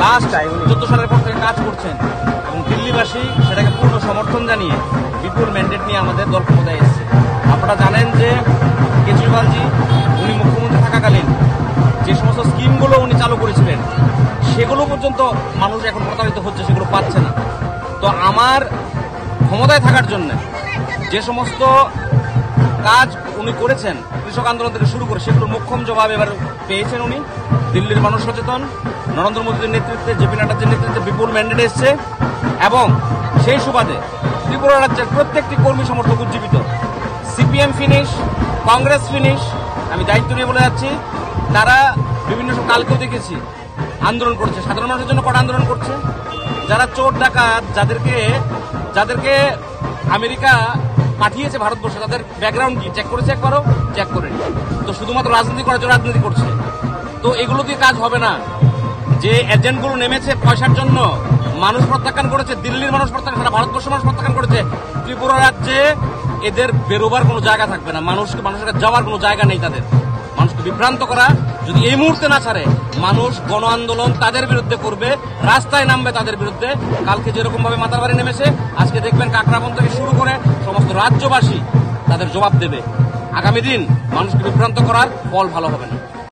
Last 14 সালের পর থেকে কাজ করছেন এবং দিল্লিবাসী সেটাকে পূর্ণ সমর্থন জানিয়ে বিপুল ম্যান্ডেট নিয়ে আমাদের দল ক্ষমতায় এসেছে। আপনারা জানেন যে কেজরিওয়ালজি উনি মুখ্যমন্ত্রী থাকাকালীন যে সমস্ত স্কিমগুলো উনি চালু করেছিলেন সেগুলো পর্যন্ত মানুষ এখন প্রতারিত হচ্ছে, সেগুলো পাচ্ছে না। তো আমার ক্ষমতায় থাকার জন্য যে সমস্ত কাজ উনি করেছেন কৃষক আন্দোলন থেকে শুরু করে সেগুলোর মোক্ষম জবাব এবার পেয়েছেন উনি। দিল্লির মানুষ সচেতন, নরেন্দ্র মোদীর নেতৃত্বে, জেপি নাড্ডার নেতৃত্বে বিপুল ম্যান্ডেট এসছে এবং সেই সুবাদে ত্রিপুরা রাজ্যের প্রত্যেকটি কর্মী সমর্থক উজ্জীবিত। সিপিএম ফিনিশ, কংগ্রেস ফিনিশ, আমি দায়িত্ব নিয়ে বলে যাচ্ছি, তারা বিভিন্ন কালকেও দেখেছি আন্দোলন করছে, সাধারণ মানুষের জন্য কড়া আন্দোলন করছে। যারা চোর ডাকাত, যাদেরকে আমেরিকা পাঠিয়েছে ভারতবর্ষে, তাদের ব্যাকগ্রাউন্ড কি চেক করেছে? একবারও চেক করেনি। তো শুধুমাত্র রাজনীতি করার জন্য রাজনীতি করছে। তো এগুলো দিয়ে কাজ হবে না। যে এজেন্টগুলো নেমেছে পয়সার জন্য, মানুষ প্রত্যাখ্যান করেছে, দিল্লির মানুষ প্রত্যাখ্যান, সারা ভারতবর্ষের মানুষ প্রত্যাখ্যান করেছে। ত্রিপুরা রাজ্যে এদের বেরোবার কোনো জায়গা থাকবে না, মানুষের যাওয়ার কোনো জায়গা নেই। তাদের মানুষকে বিভ্রান্ত করা যদি এই মুহূর্তে না ছাড়ে, মানুষ গণ আন্দোলন তাদের বিরুদ্ধে করবে, রাস্তায় নামবে তাদের বিরুদ্ধে। কালকে যেরকম ভাবে মাতারবাড়ি নেমেছে, আজকে দেখবেন কাকরাবন থেকে শুরু করে সমস্ত রাজ্যবাসী তাদের জবাব দেবে। আগামী দিন মানুষকে বিভ্রান্ত করার ফল ভালো হবে না।